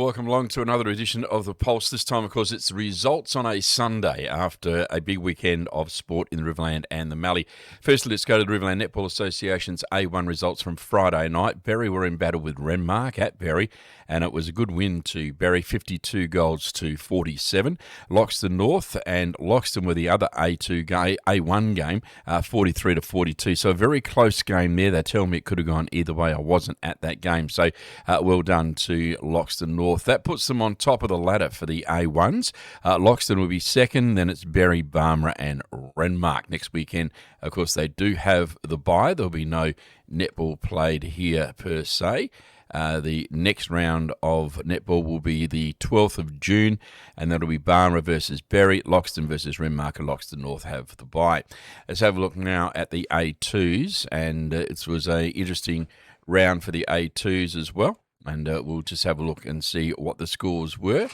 Welcome along to another edition of The Pulse. This time, of course, it's the results on a Sunday after a big weekend of sport in the Riverland and the Mallee. Firstly, let's go to the Riverland Netball Association's A1 results from Friday night. Berry were in battle with Renmark at Berry, and it was a good win to Berry, 52 goals to 47. Loxton North and Loxton were the other A1 game, 43 to 42. So a very close game there. They tell me it could have gone either way. I wasn't at that game. So well done to Loxton North. That puts them on top of the ladder for the A1s. Loxton will be second, then it's Berry, Barmera and Renmark next weekend. Of course, they do have the bye. There'll be no netball played here per se. The next round of netball will be the 12th of June, and that'll be Barmera versus Berry, Loxton versus Renmark, and Loxton North have the bye. Let's have a look now at the A2s, and it was an interesting round for the A2s as well. And we'll just have a look and see what the scores were.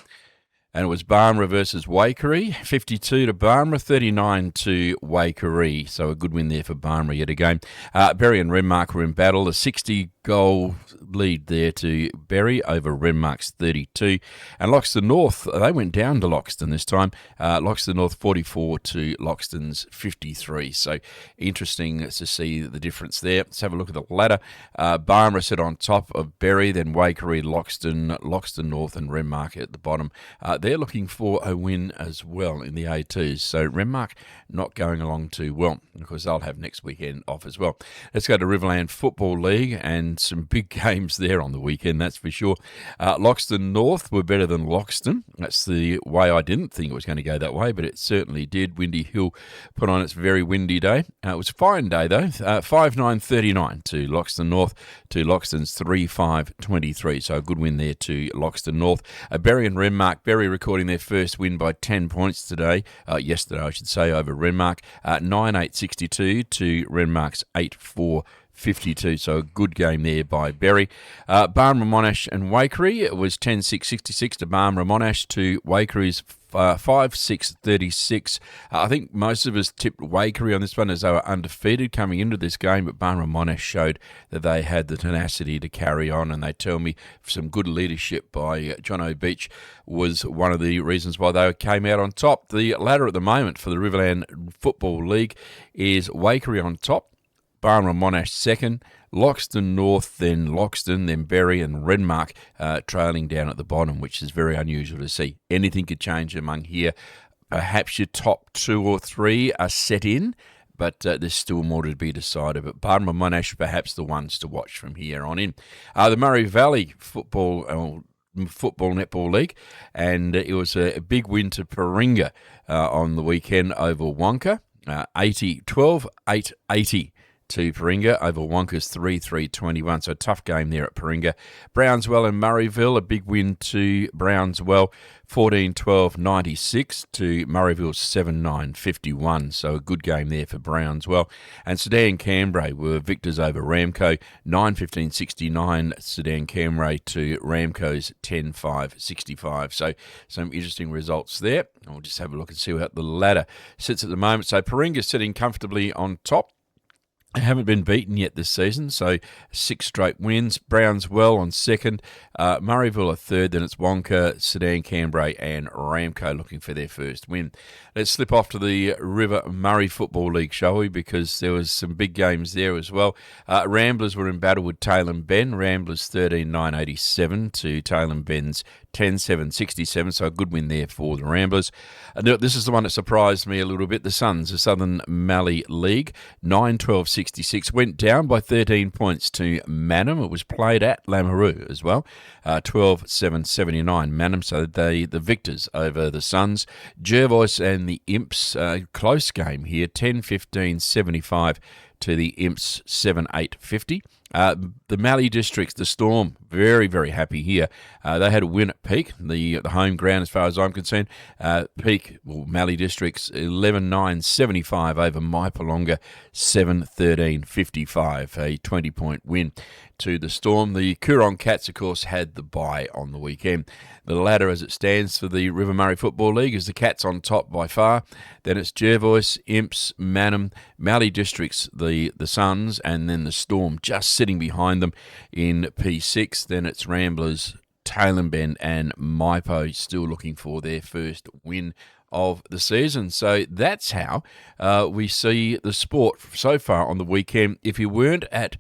And it was Barmera versus Waikerie, 52 to Barmera, 39 to Waikerie. So a good win there for Barmera yet again. Berry and Renmark were in battle. A 60-goal lead there to Berry over Renmark's 32. And Loxton North, they went down to Loxton this time. Loxton North 44 to Loxton's 53. So interesting to see the difference there. Let's have a look at the ladder. Barmera sit on top of Berry, then Waikerie, Loxton North and Renmark at the bottom. They're looking for a win as well in the A2s. So Renmark not going along too well. Of course, they'll have next weekend off as well. Let's go to Riverland Football League and some big games there on the weekend, that's for sure. Loxton North were better than Loxton. That's the way. I didn't think it was going to go that way, but it certainly did. Windy Hill put on its very windy day. It was a fine day, though. 5-9-39 to Loxton North to Loxton's 3-5-23. So a good win there to Loxton North. Berry and Renmark. Berry recording their first win by 10 points yesterday, I should say, over Renmark. 9-8-62 to Renmark's 8-4-52. So a good game there by Berry. Barmera, Monash and Waikerie. It was 10-6-66 to Barmera, Monash to Waikeries 5-6-36. I think most of us tipped Waikerie on this one as they were undefeated coming into this game, but Barmera Monash showed that they had the tenacity to carry on, and they tell me some good leadership by John O'Beach was one of the reasons why they came out on top. The ladder at the moment for the Riverland Football League is Waikerie on top, Barmera Monash second, Loxton North, then Loxton, then Berry and Renmark trailing down at the bottom, which is very unusual to see. Anything could change among here. Perhaps your top 2 or 3 are set in, but there's still more to be decided. But Barmera Monash perhaps the ones to watch from here on in. The Murray Valley Football Netball League, and it was a big win to Paringa on the weekend over Wonka, 12-8-80. To Paringa over Wonka's 3-3-21. So a tough game there at Paringa. Brownswell and Murrayville, a big win to Brownswell, 14-12-96 to Murrayville's 7-9-51. So a good game there for Brownswell. And Sedan Cambrai were victors over Ramco, 9-15-69 Sedan Cambrai to Ramco's 10-5-65. So some interesting results there. We'll just have a look and see how the ladder sits at the moment. So Paringa's sitting comfortably on top. They haven't been beaten yet this season, so 6 straight wins. Brownswell on second, Murrayville a third, then it's Wonka, Sedan Cambrai and Ramco looking for their first win. Let's slip off to the River Murray Football League, shall we, because there was some big games there as well. Ramblers were in battle with Tailem Ben. Ramblers 13-9-87 to Tailem Ben's 10-7-67, so a good win there for the Ramblers. This is the one that surprised me a little bit. The Suns, the Southern Mallee League, 9-12-66, went down by 13 points to Mannum. It was played at Lamoureux as well, 12-7-79 Mannum, so the victors over the Suns. Jervois and the Imps, close game here, 10-15-75 to the Imps, 7-8-50. The Mallee Districts, the Storm, very, very happy here. They had a win at Peak, the home ground as far as I'm concerned. Mallee Districts, 11-9-75 over Maipalonga, 7-13-55, a 20-point win to the Storm. The Coorong Cats, of course, had the bye on the weekend. The ladder as it stands for the River Murray Football League is the Cats on top by far. Then it's Jervois, Imps, Mannum, Mallee Districts, the Suns, and then the Storm just sitting behind them in P6. Then it's Ramblers, Tailem Bend and Maipo still looking for their first win of the season. So that's how we see the sport so far on the weekend. If you weren't at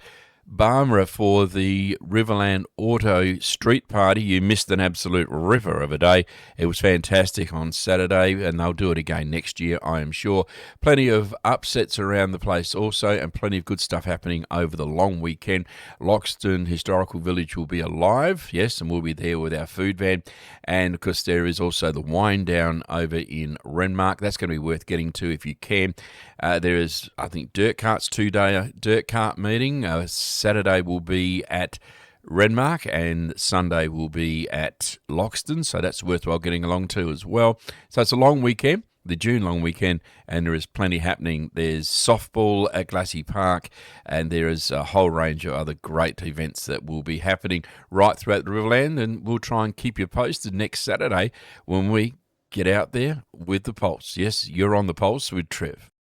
Barmera for the Riverland Auto Street Party, you missed an absolute ripper of a day. It was fantastic on Saturday, and they'll do it again next year, I am sure. Plenty of upsets around the place also, and plenty of good stuff happening over the long weekend. Loxton Historical Village will be alive, yes, and we'll be there with our food van. And of course, there is also the wind down over in Renmark. That's going to be worth getting to if you can. There is, I think, dirt carts, 2-day dirt cart meeting. Saturday will be at Renmark and Sunday will be at Loxton, so that's worthwhile getting along to as well. So it's a long weekend, the June long weekend, and there is plenty happening. There's softball at Glassy Park, and there is a whole range of other great events that will be happening right throughout the Riverland, and we'll try and keep you posted next Saturday when we get out there with the Pulse. Yes, you're on the Pulse with Trev.